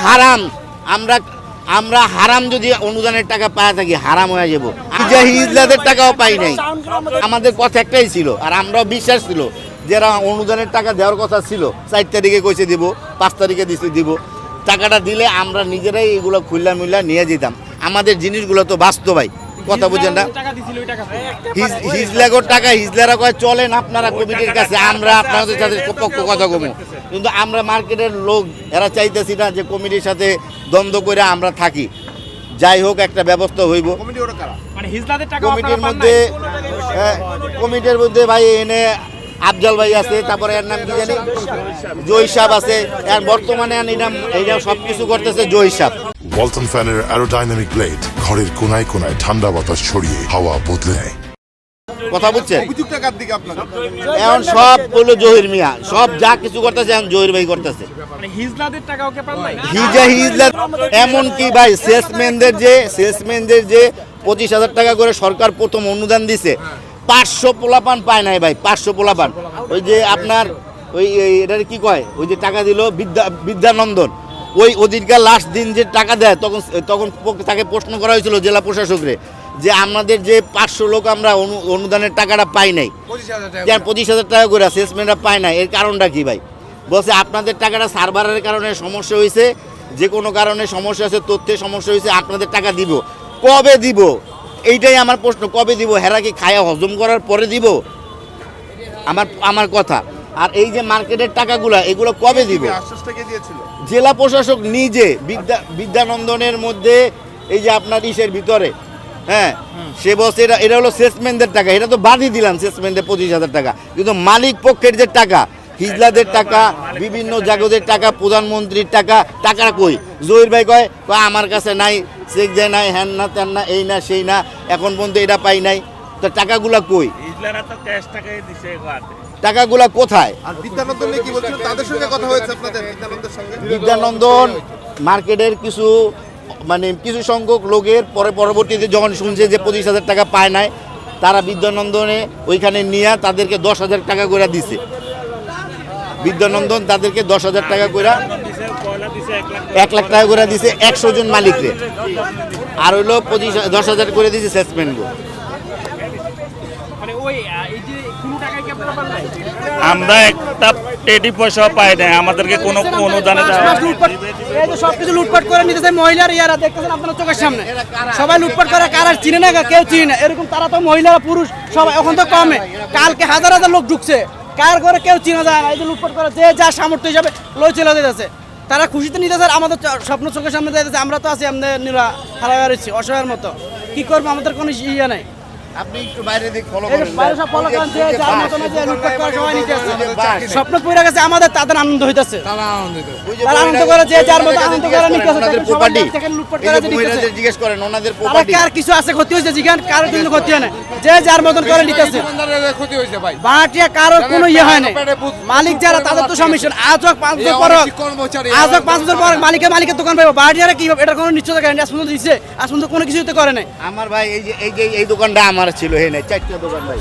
হারাম। আমরা আমরা হারাম যদি অনুদানের টাকা পায় থাকি হারাম হয়ে যাব। হিজলাদের টাকাও পাই নাই। আমাদের কথা একটাই ছিল, আর আমরাও বিশ্বাস ছিল যারা অনুদানের টাকা দেওয়ার কথা ছিল 4 তারিখে কইছে দিব, 5 তারিখে দিতে দিব। টাকাটা দিলে আমরা নিজেরাই এগুলো খুললা মুল্লা নিয়ে যেতাম। আমাদের জিনিসগুলো তো বাস্তব ভাই, কথা বুঝেন না। হিজলাগর টাকা হিজলারা কয় চলেন আপনারা কমিটির কাছে, আমরা আপনাদের সাথে পক্ষ কথা কমু। কিন্তু আমরা মার্কেটের লোক এরা চাইতেছি না যে কমিটির সাথে দ্বন্দ্ব করে আমরা থাকি। যাই হোক একটা ব্যবস্থা হইব। কমিটির মধ্যে ভাই এনে আফজাল ভাই আছে, তারপরে এর নাম কি জানি জয় সাহেব আছে, এর বর্তমানে এইটা সব কিছু করতেছে জয় সাহেব। ওয়ালটন ফ্যানের অ্যারোডাইনামিক ব্লেড ঘরের কোনায় কোনায় ঠান্ডা বাতাস ছড়িয়ে হাওয়া বদলে নেয়। কথা বুঝছেন? এখন সব হলো জহির মিয়া, সব যা কিছু করতেছে এখন জহির ভাই করতেছে। হিজলা এমন কি ভাই সেলসম্যানদের যে 25,000 টাকা করে সরকার প্রথম অনুদান দিছে, 500 পোলাপান পায় নাই ভাই, 500 পোলাপান। ওই যে আপনার ওই এটার কি কয়, ওই যে টাকা দিল বিদ্যানন্দন, ওই অধিকার লাস্ট দিন যে টাকা দেয় তখন তাকে প্রশ্ন করা হয়েছিল জেলা প্রশাসকরে যে আমাদের যে 500 লোক আমরা অনুদানের টাকাটা পাই নাই, 25,000 টাকা করে সেলসম্যানরা পায় নাই, এর কারণটা কি ভাই? বলছে আপনাদের টাকাটা সার্ভারের কারণে সমস্যা হয়েছে, যে কোনো কারণে সমস্যা আছে, তথ্যে সমস্যা হয়েছে, আপনাদের টাকা দিব। কবে দিব এইটাই আমার প্রশ্ন, কবে দিব? হেরা কি খায়া হজম করার পরে দিব? আমার কথা। আর এই যে মার্কেটের টাকাগুলো এগুলো কবে দিব? জেলা প্রশাসক নিজে বিদ্যানন্দনের মধ্যে এই যে আপনার ইসের ভিতরে, হ্যাঁ, সে বলছে এটা হলো সেলসম্যানদের টাকা, এটা তো বাদই দিলাম সেলসম্যানদের 25,000 টাকা, কিন্তু মালিক পক্ষের যে টাকা, হিজলাদের টাকা, বিভিন্ন জাগদের টাকা, প্রধানমন্ত্রীর টাকা কই? জহির ভাই কয় আমার কাছে নাই, চেক দেয় নাই, হ্যান না ত্যান না, এই না সেই না, এখন পর্যন্ত এটা পাই নাই। তো টাকাগুলা কই? টাকাগুলা কোথায়? বিদ্যানন্দন মার্কেটের কিছু সংখ্যক লোকের পরবর্তীতে যখন শুনছে যে 25,000 টাকা পায় নাই, তারা বিদ্যানন্দনে ওইখানে নিয়ে তাদেরকে 10,000 টাকা করে দিছে। বিদ্যানন্দন তাদেরকে 10,000 টাকা করে 1 লাখ টাকা করে দিছে 100 জন মালিকরে, আর হইলো 10,000 করে দিছে সেলসম্যানকে। আমরা একটা পেটি পয়সা পাই না, আমাদেরকে কোনো অনুদানে সবকিছু লুটপাট করে নিতেছে মহিলার ইয়ারা, দেখতেছেন আপনার চোখের সামনে সবাই লুটপাট করে, কারা চিনে না, কেউ চিনে না, এরকম তারা তো মহিলারা পুরুষ সবাই এখন তো কমে, কালকে হাজার হাজার লোক ঢুকছে, কার করে কেউ চিনা যায় না। এই যে লুটপাট করে যে যা সামর্থ্য হিসাবে লই চলে যেতেছে, তারা খুশিতে নিতেছে, আমাদের স্বপ্ন চোখের সামনে যেতেছে, আমরা তো আছি আমাদের নিরা হারা বেড়েছি অসহায়ের মতো, কি করবো, আমাদের কোনো ইয়ে নাই। আপনি একটু বাইরে দিক ফলো করেন, বাইরে সব ফলো করেন, যে যার মত না যে লুটপাট করে সবাই নিতেছে, স্বপ্ন পড়ে গেছে আমাদের, তাদের আনন্দ হইতাছে, তারা আনন্দ করে যে যার মত আনন্দ করে নিতেছে, তাদের প্রপার্টি লুটপাট করে নিতেছে। জিজ্ঞেস করেন ওনাদের তারা প্রপার্টি কার কিছু আছে ক্ষতি হইছে, জিগান কারোর কোনো ক্ষতি হয় না, যে যার মতন করে নিতেছে, বাটিয়া কারোর কোনো ইয়ে হয় না। মালিক যারা তাদের তো সমস্যা, আজ হোক 5 বছর পর, আজ হোক 5 বছর পর মালিকের দোকান পাইবো, বাটিয়ারা কি এটার কোনো নিশ্চয়তা গ্যারান্টি আজ পর্যন্ত দিচ্ছে? আজ পর্যন্ত কোনো কিছুতে করে নাই। আমার ভাই এই যে এই দোকানটা আমার ছিল, হে নাই 4টা দোকান ভাই।